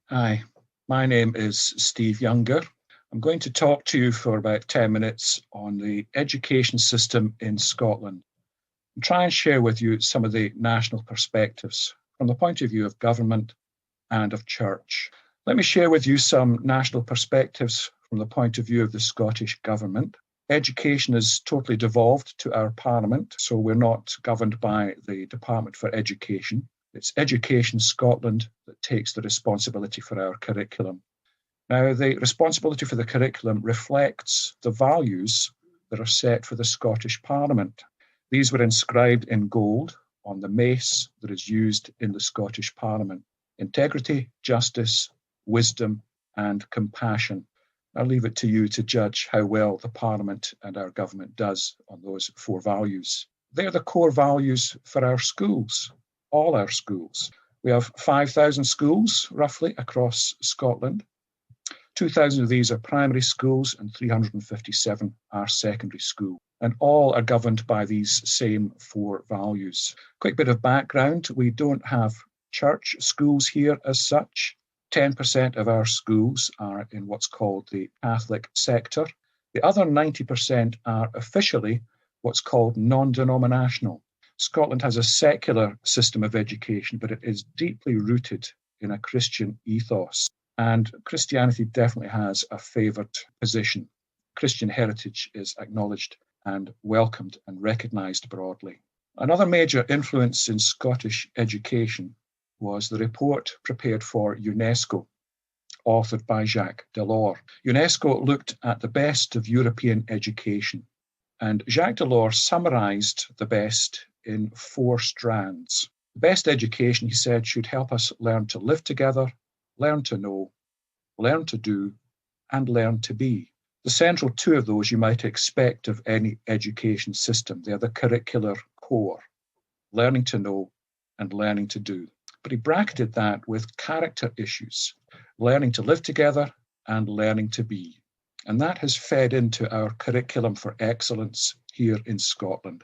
Hi, my name is Steve Younger. I'm going to talk to you for about 10 minutes on the education system in Scotland and try and share with you some of the national perspectives from the point of view of government and of church. Let me share with you some national perspectives from the point of view of the Scottish government. Education is totally devolved to our Parliament, so we're not governed by the Department for Education. It's Education Scotland that takes the responsibility for our curriculum. Now, the responsibility for the curriculum reflects the values that are set for the Scottish Parliament. These were inscribed in gold on the mace that is used in the Scottish Parliament. Integrity, justice, wisdom, and compassion. I'll leave it to you to judge how well the Parliament and our government does on those four values. They're the core values for our schools, all our schools. We have 5,000 schools, roughly, across Scotland. 2,000 of these are primary schools and 357 are secondary school. And all are governed by these same four values. Quick bit of background, we don't have church schools here as such. 10% of our schools are in what's called the Catholic sector. The other 90% are officially what's called non-denominational. Scotland has a secular system of education, but it is deeply rooted in a Christian ethos. And Christianity definitely has a favoured position. Christian heritage is acknowledged and welcomed and recognised broadly. Another major influence in Scottish education was the report prepared for UNESCO, authored by Jacques Delors. UNESCO looked at the best of European education, and Jacques Delors summarised the best in four strands. The best education, he said, should help us learn to live together, learn to know, learn to do, and learn to be. The central two of those you might expect of any education system. They are the curricular core, learning to know and learning to do. But he bracketed that with character issues, learning to live together and learning to be. And that has fed into our curriculum for excellence here in Scotland,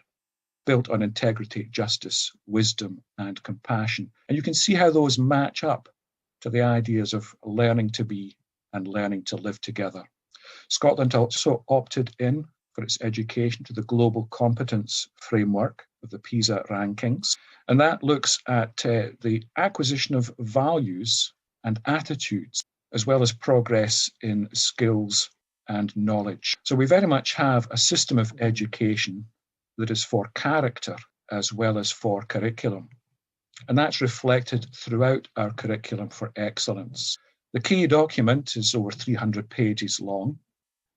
built on integrity, justice, wisdom, and compassion. And you can see how those match up to the ideas of learning to be and learning to live together. Scotland also opted in for its education to the Global Competence Framework of the PISA rankings. And that looks at the acquisition of values and attitudes, as well as progress in skills and knowledge. So we very much have a system of education that is for character as well as for curriculum. And that's reflected throughout our curriculum for excellence. The key document is over 300 pages long,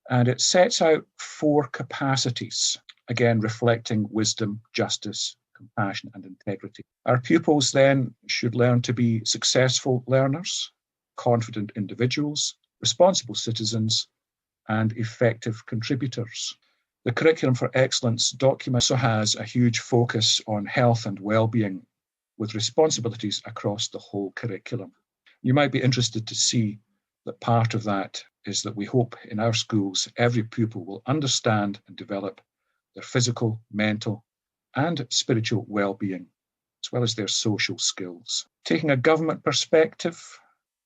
and it sets out four capacities, again reflecting wisdom, justice, compassion, and integrity. Our pupils then should learn to be successful learners, confident individuals, responsible citizens, and effective contributors. The Curriculum for Excellence document also has a huge focus on health and well-being, with responsibilities across the whole curriculum. You might be interested to see that part of that is that we hope in our schools every pupil will understand and develop their physical, mental, and spiritual well-being, as well as their social skills. Taking a government perspective,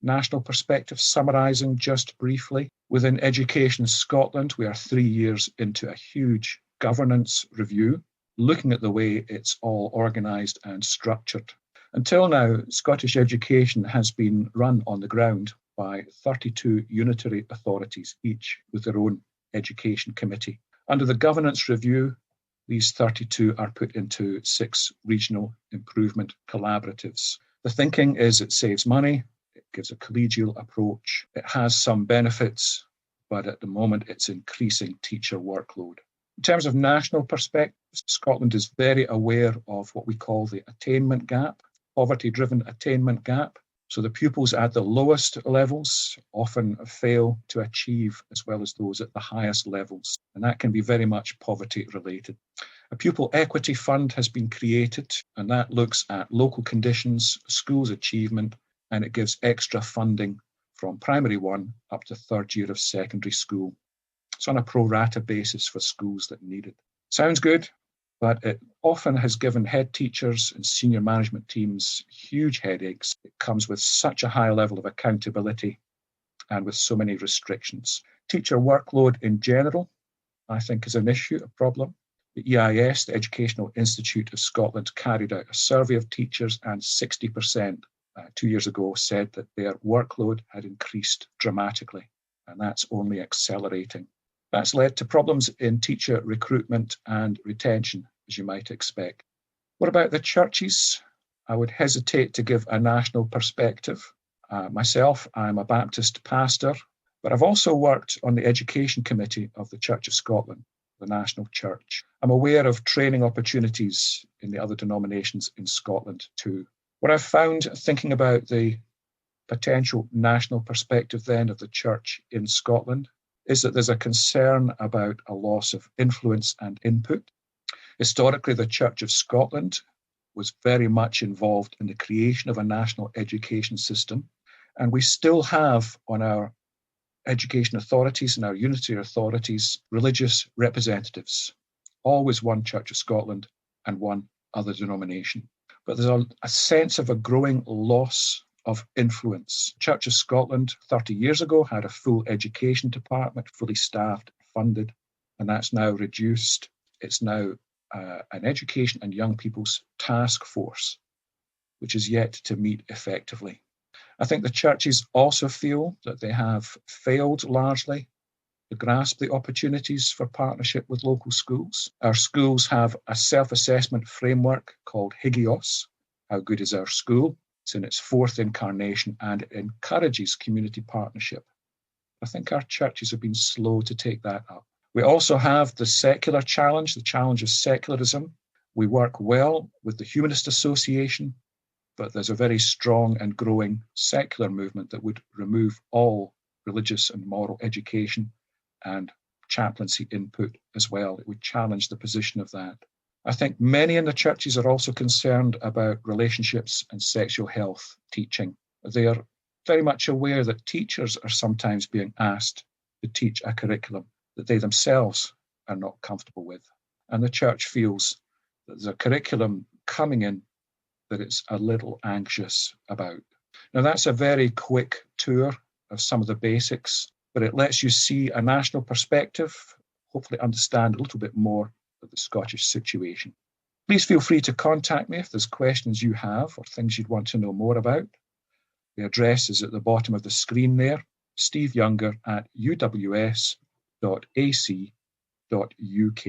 national perspective, summarising just briefly, within Education Scotland, we are 3 years into a huge governance review, looking at the way it's all organised and structured. Until now, Scottish education has been run on the ground by 32 unitary authorities, each with their own education committee. Under the governance review, these 32 are put into 6 regional improvement collaboratives. The thinking is it saves money, it gives a collegial approach, it has some benefits, but at the moment it's increasing teacher workload. In terms of national perspective, Scotland is very aware of what we call the attainment gap, poverty-driven attainment gap. So the pupils at the lowest levels often fail to achieve as well as those at the highest levels. And that can be very much poverty-related. A pupil equity fund has been created, and that looks at local conditions, schools' achievement, and it gives extra funding from primary 1 up to 3rd year of secondary school. It's on a pro rata basis for schools that need it. Sounds good? but it often has given head teachers and senior management teams huge headaches. It comes with such a high level of accountability and with so many restrictions. Teacher workload in general, I think, is an issue, a problem. The EIS, the Educational Institute of Scotland, carried out a survey of teachers, and 60% 2 years ago said that their workload had increased dramatically, and that's only accelerating. That's led to problems in teacher recruitment and retention, as you might expect. What about the churches? I would hesitate to give a national perspective. Myself, I'm a Baptist pastor, but I've also worked on the Education Committee of the Church of Scotland, the national church. I'm aware of training opportunities in the other denominations in Scotland too. What I've found thinking about the potential national perspective then of the church in Scotland is that there's a concern about a loss of influence and input. Historically, the Church of Scotland was very much involved in the creation of a national education system, and we still have on our education authorities and our unity authorities religious representatives, always one Church of Scotland and one other denomination. But there's a sense of a growing loss of influence. Church of Scotland 30 years ago had a full education department, fully staffed, funded, and that's now reduced. It's now an education and young people's task force, which is yet to meet effectively. I think the churches also feel that they have failed largely to grasp the opportunities for partnership with local schools. Our schools have a self-assessment framework called Higios. How good is our school? It's in its fourth incarnation, and it encourages community partnership. I think our churches have been slow to take that up. We also have the secular challenge, the challenge of secularism. We work well with the Humanist Association, but there's a very strong and growing secular movement that would remove all religious and moral education and chaplaincy input as well. It would challenge the position of that. I think many in the churches are also concerned about relationships and sexual health teaching. They are very much aware that teachers are sometimes being asked to teach a curriculum that they themselves are not comfortable with. And the church feels that there's a curriculum coming in that it's a little anxious about. Now, that's a very quick tour of some of the basics, but it lets you see a national perspective, hopefully understand a little bit more of the Scottish situation. Please feel free to contact me if there's questions you have or things you'd want to know more about. The address is at the bottom of the screen there, steveyounger@uws.ac.uk.